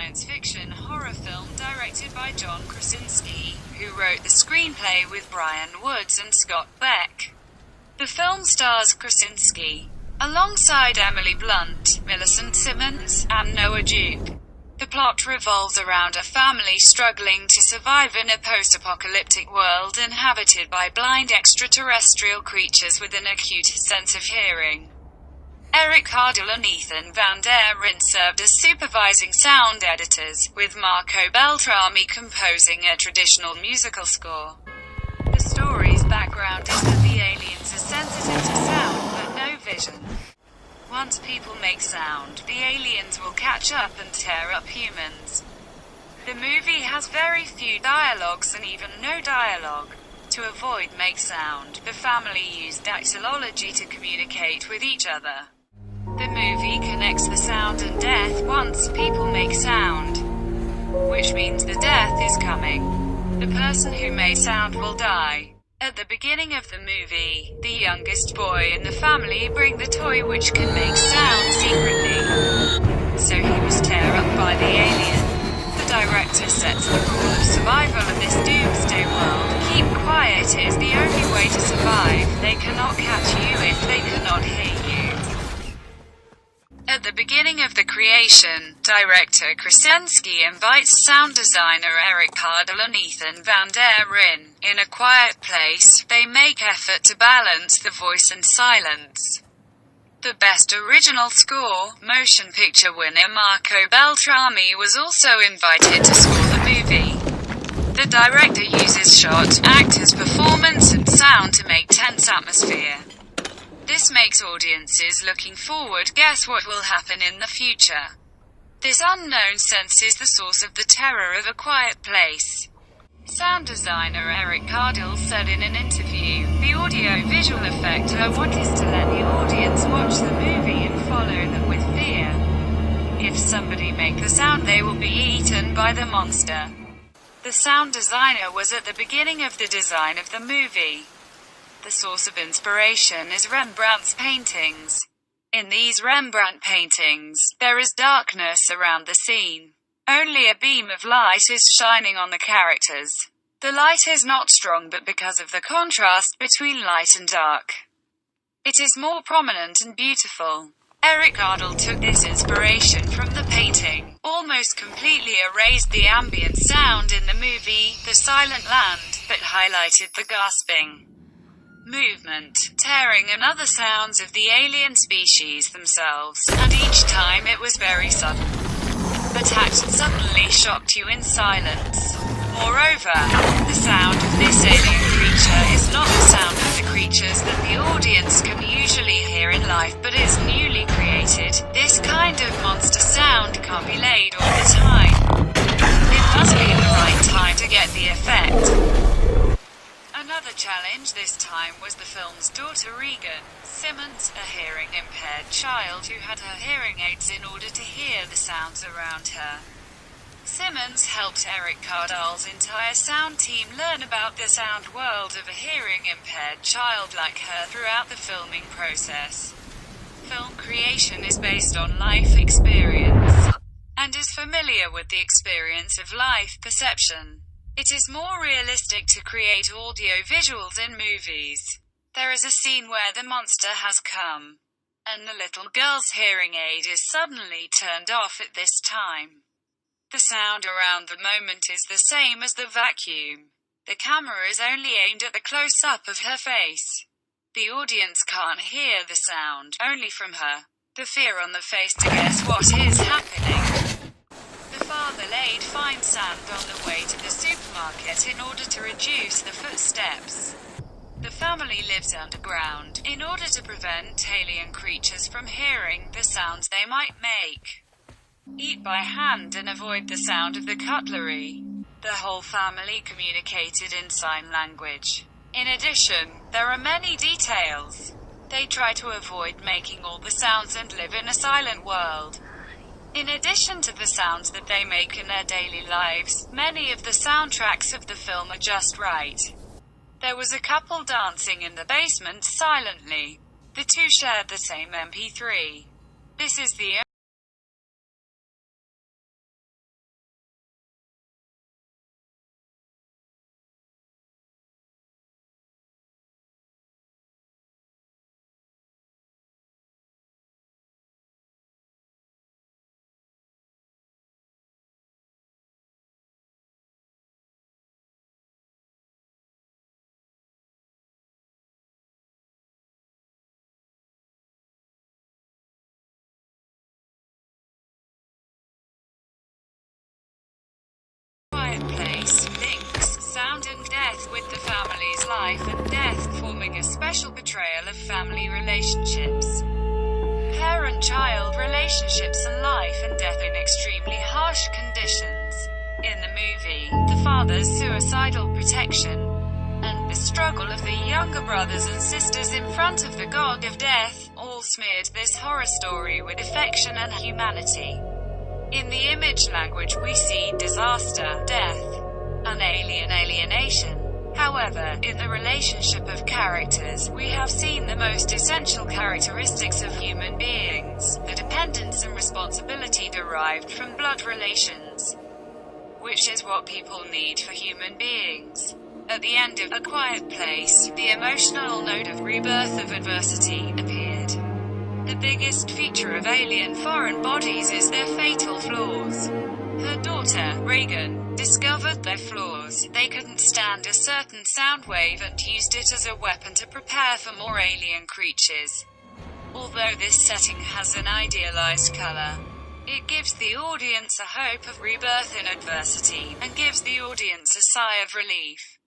science fiction horror film directed by John Krasinski, who wrote the screenplay with Brian Woods and Scott Beck. The film stars Krasinski, alongside Emily Blunt, Millicent Simmons, and Noah Jupe. The plot revolves around a family struggling to survive in a post-apocalyptic world inhabited by blind extraterrestrial creatures with an acute sense of hearing. Eric Cardle and Ethan Van Der Ryn served as supervising sound editors, with Marco Beltrami composing a traditional musical score. The story's background is that the aliens are sensitive to sound but no vision. Once people make sound, the aliens will catch up and tear up humans. The movie has very few dialogues and even no dialogue. To avoid make sound, the family used dactylology to communicate with each other. The movie connects the sound and death once people make sound, which means the death is coming. The person who made sound will die. At the beginning of the movie, the youngest boy in the family brings the toy which can make sound secretly. So he was tear up by the alien. The director sets the rule of survival in this doomsday world. Keep quiet is the only way to survive. They cannot catch you if they cannot hear you. At the beginning of the creation, director Krasinski invites sound designer Eric Cardle and Ethan Van Der Ryn. In A Quiet Place, they make effort to balance the voice and silence. The Best Original Score, Motion Picture winner Marco Beltrami was also invited to score the movie. The director uses shot, actors' performance and sound to make tense atmosphere. This makes audiences looking forward guess what will happen in the future. This unknown sense is the source of the terror of A Quiet Place. Sound designer Eric Cardle said in an interview, "The audio-visual effect I want is to let the audience watch the movie and follow them with fear. If somebody make the sound they will be eaten by the monster." The sound designer was at the beginning of the design of the movie. The source of inspiration is Rembrandt's paintings. In these Rembrandt paintings, there is darkness around the scene. Only a beam of light is shining on the characters. The light is not strong but because of the contrast between light and dark, it is more prominent and beautiful. Eric Cardle took this inspiration from the painting, almost completely erased the ambient sound in the movie, The Silent Land, but highlighted the gasping, movement, tearing and other sounds of the alien species themselves, and each time it was very sudden. Attacked and suddenly shocked you in silence. Moreover, the sound of this alien creature is not the sound of the creatures that the audience can usually hear in life but is newly created. This kind of monster sound can't be laid all the time. It must be the right time to get the effect. Another challenge this time was the film's daughter Regan Simmons, a hearing-impaired child who had her hearing aids in order to hear the sounds around her. Simmons helped Eric Cardle's entire sound team learn about the sound world of a hearing-impaired child like her throughout the filming process. Film creation is based on life experience, and is familiar with the experience of life perception. It is more realistic to create audio visuals in movies. There is a scene where the monster has come, and the little girl's hearing aid is suddenly turned off at this time. The sound around the moment is the same as the vacuum. The camera is only aimed at the close-up of her face. The audience can't hear the sound, only from her. The fear on the face to guess what is happening. The father laid fine sand on the way to the supermarket in order to reduce the footsteps. The family lives underground, in order to prevent alien creatures from hearing the sounds they might make. Eat by hand and avoid the sound of the cutlery. The whole family communicated in sign language. In addition, there are many details. They try to avoid making all the sounds and live in a silent world. In addition to the sounds that they make in their daily lives, many of the soundtracks of the film are just right. There was a couple dancing in the basement silently. The two shared the same MP3. This is the portrayal of family relationships, parent-child relationships, and life and death in extremely harsh conditions. In the movie, the father's suicidal protection and the struggle of the younger brothers and sisters in front of the god of death all smeared this horror story with affection and humanity. In the image language we see disaster, death, and alienation. However, in the relationship of characters, we have seen the most essential characteristics of human beings, the dependence and responsibility derived from blood relations, which is what people need for human beings. At the end of A Quiet Place, the emotional note of rebirth of adversity appeared. The biggest feature of alien foreign bodies is their fatal flaws. Her daughter, Reagan, discovered their flaws. They couldn't stand a certain sound wave and used it as a weapon to prepare for more alien creatures. Although this setting has an idealized color, it gives the audience a hope of rebirth in adversity, and gives the audience a sigh of relief.